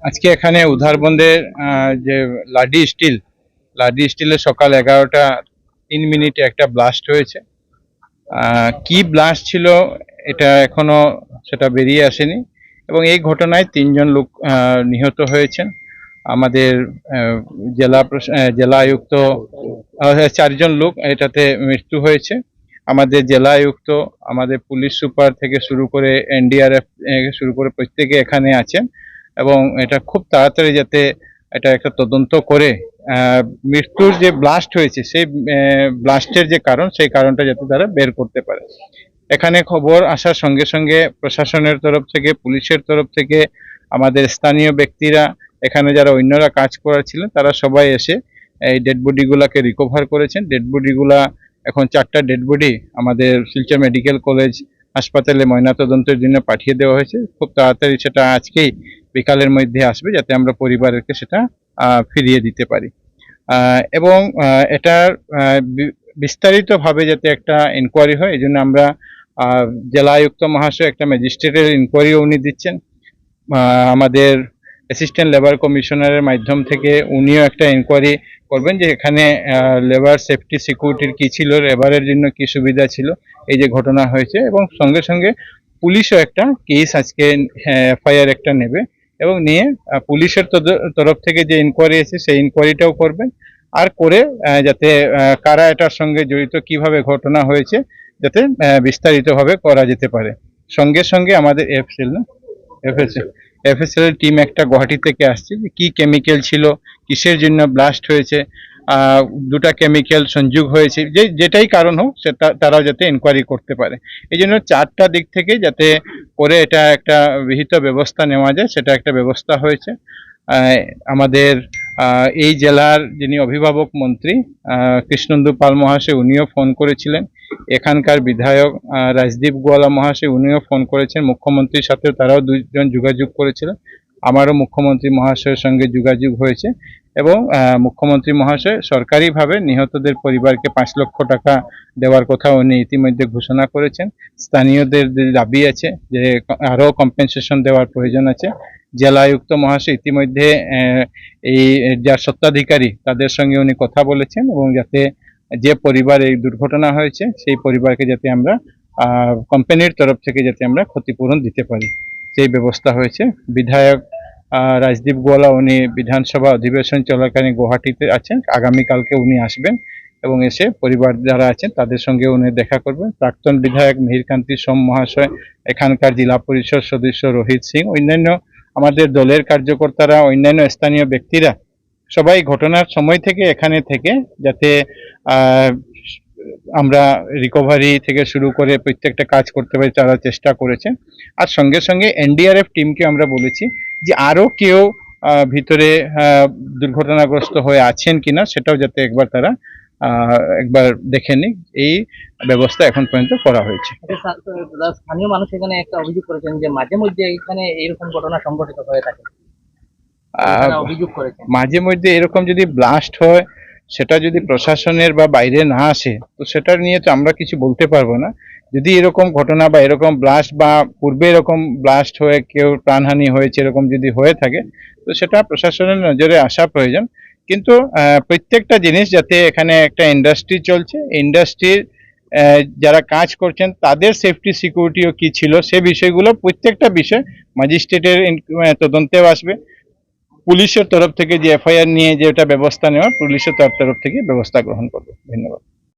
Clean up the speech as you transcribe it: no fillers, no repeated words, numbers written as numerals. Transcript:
আজকে এখানে উধারবন্দের যে লাডি স্টিলে সকাল 11টা 3 মিনিটে একটা ব্লাস্ট হয়েছে। কি ব্লাস্ট ছিল এটা এখনো সেটা বেরিয়ে আসেনি, এবং এই ঘটনায় 3জন লোক নিহত হয়েছেন। আমাদের জেলা আয়ুক্ত 4জন লোক এটাতে মৃত্যু হয়েছে। আমাদের জেলা আয়ুক্ত, আমাদের পুলিশ সুপার থেকে শুরু করে এনডিআরএফ শুরু করে প্রত্যেকে এখানে আছেন, এবং এটা খুব তাড়াতাড়ি যাতে এটা একটা তদন্ত করে মৃত্যুর যে ব্লাস্ট হয়েছে সেই ব্লাস্টের যে কারণ সেই কারণটা যাতে তারা বের করতে পারে। এখানে খবর আসার সঙ্গে সঙ্গে প্রশাসনের তরফ থেকে, পুলিশের তরফ থেকে, আমাদের স্থানীয় ব্যক্তিরা, এখানে যারা অন্যরা কাজ করেছিলেন তারা সবাই এসে এই ডেড বডিগুলাকে রিকভার করেছেন। ডেড বডিগুলা এখন 4টা ডেড বডি আমাদের শিলচর মেডিকেল কলেজ হাসপাতালে ময়নাতদন্তের জন্য পাঠিয়ে দেওয়া হয়েছে। খুব তাড়াতাড়ি সেটা আজকেই বিকালের মধ্যে আসবে, যাতে আমরা পরিবারকে সেটা ফিরিয়ে দিতে পারি। এবং এটার বিস্তারিতভাবে যাতে একটা ইনকোয়ারি হয়, এই জন্য আমরা জেলা আয়ুক্ত মহাশয় একটা ম্যাজিস্ট্রেটের ইনকোয়ারিও উনি দিচ্ছেন। আমাদের অ্যাসিস্ট্যান্ট লেবার কমিশনারের মাধ্যম থেকে উনিও একটা ইনকোয়ারি করবেন যে এখানে লেবার সেফটি সিকিউরিটির কী ছিল, লেবারের জন্য কী সুবিধা ছিল এই যে ঘটনা হয়েছে। এবং সঙ্গে সঙ্গে পুলিশও একটা কেস আজকে এফআইআর একটা নেবে, এবং নিয়ে পুলিশের তরফ থেকে যে ইনকোয়ারি আছে সেই ইনকোয়ারিটাও করবেন, আর করে যাতে কারা এটার সঙ্গে জড়িত, কিভাবে ঘটনা হয়েছে যাতে বিস্তারিতভাবে করা যেতে পারে। সঙ্গে সঙ্গে আমাদের এফএসএল এর টিম একটা গুয়াহাটি থেকে আসছে, যে কি কেমিক্যাল ছিল, কিসের জন্য ব্লাস্ট হয়েছে, দুটা কেমিক্যাল সংযোগ হয়েছে, যেটাই কারণ হোক সেটা তারাও যাতে ইনকোয়ারি করতে পারে। এই জন্য 4টা দিক থেকে যাতে করে এটা একটা বিহিত ব্যবস্থা নেওয়া যায়, সেটা একটা ব্যবস্থা হয়েছে। আমাদের এই জেলার যিনি অভিভাবক মন্ত্রী কৃষ্ণেন্দু পাল মহাশয়, উনিও ফোন করেছিলেন। এখানকার বিধায়ক রাজদীপ গোয়ালা মহাশয়, উনিও ফোন করেছেন। মুখ্যমন্ত্রীর সাথেও তারাও 2জন যোগাযোগ করেছিলেন। আমারও মুখ্যমন্ত্রী মহাশয়ের সঙ্গে যোগাযোগ হয়েছে, এবং মুখ্যমন্ত্রী মহাশয় সরকারিভাবে নিহতদের পরিবারকে 5 লক্ষ টাকা দেওয়ার কথা উনি ইতিমধ্যে ঘোষণা করেছেন। স্থানীয়দের যে দাবি আছে যে আরও কম্পেনসেশন দেওয়ার প্রয়োজন আছে, জেলা আয়ুক্ত মহাশয় ইতিমধ্যে এই যার স্বত্বাধিকারী তাদের সঙ্গে উনি কথা বলেছেন, এবং যাতে যে পরিবার এই দুর্ঘটনা হয়েছে সেই পরিবারকে যাতে আমরা কোম্পানির তরফ থেকে যাতে আমরা ক্ষতিপূরণ দিতে পারি সেই ব্যবস্থা হয়েছে। বিধায়ক রাজদীপ গোয়ালা উনি বিধানসভা অধিবেশন চলাকালীন গুয়াহাটিতে আছেন, আগামীকালকে উনি আসবেন এবং এসে পরিবার যারা আছেন তাদের সঙ্গে উনি দেখা করবেন। প্রাক্তন বিধায়ক মিহিরকান্তি সোম মহাশয়, এখানকার জেলা পরিষদ সদস্য রোহিত সিং, অন্যান্য আমাদের দলের কার্যকর্তারা, অন্যান্য স্থানীয় ব্যক্তিরা সবাই ঘটনার সময় থেকে এখানে থেকে যাতে আমরা রিকভারি থেকে শুরু করে প্রত্যেকটা কাজ করতে পারি তারা চেষ্টা করেছেন। আর সঙ্গে সঙ্গে এনডিআরএফ টিমকে আমরা বলেছি যে আরও কেউ ভিতরে দুর্ঘটনাগ্রস্ত হয়ে আছেন কিনা সেটাও যাতে একবার তারা একবার দেখে নিক, এই ব্যবস্থা এখন পর্যন্ত করা হয়েছে। স্থানীয় মানুষ এখানে একটা অভিযোগ করেছেন যে মাঝে মধ্যে এখানে এরকম ঘটনা সংঘটিত হয়ে থাকে, অভিযোগ করেছেন। মাঝে মধ্যে এরকম যদি ব্লাস্ট হয়, সেটা যদি প্রশাসনের বা বাইরে না আসে তো সেটা নিয়ে তো আমরা কিছু বলতে পারবো না। যদি এরকম ঘটনা বা এরকম ব্লাস্ট বা পূর্বে এরকম ব্লাস্ট হয়ে কেউ প্রাণহানি হয়েছে এরকম যদি হয়ে থাকে তো সেটা প্রশাসনের নজরে আসা প্রয়োজন। কিন্তু প্রত্যেকটা জিনিস যাতে এখানে একটা ইন্ডাস্ট্রি চলছে, ইন্ডাস্ট্রির যারা কাজ করছেন তাদের সেফটি সিকিউরিটিও কি ছিল সে বিষয়গুলো প্রত্যেকটা বিষয় ম্যাজিস্ট্রেটের তদন্তেও আসবে। পুলিশের তরফ থেকে যে এফআইআর নিয়ে যেটা ব্যবস্থা নেওয়া, পুলিশের তরফ থেকে ব্যবস্থা গ্রহণ করবে। ধন্যবাদ।